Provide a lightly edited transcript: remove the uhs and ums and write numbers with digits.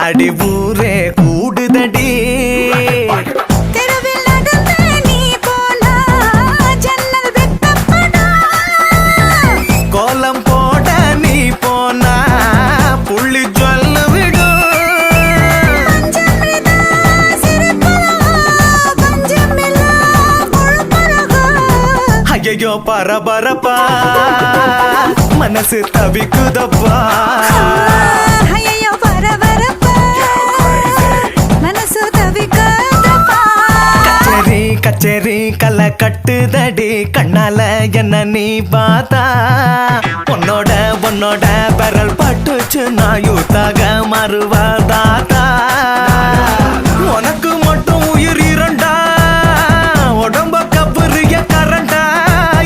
அடி ஊரே கூடுதடி தெருவில் நடந்து நீ போனா ஜன்னல் வெட்டப்படா கோலம் போட நீ போனா புள்ளி சொல்ல விடும் பஞ்சமிதா சிரிப்பழகா பஞ்சமில்லா முழுப்பழகா ஐயோ பரபரப்பா மனசு தவிக்குதப்பா ஐயையோ பரபரப்பா மனசு தவிக்குதப்பா கச்சேரி கச்சேரி கலை கட்டுதடி கண்ணால என்ன நீ பார்த்தா உன்னோட பெரல் பட்டுச்சு நான் யூத்தாக மறுவாதாத்தா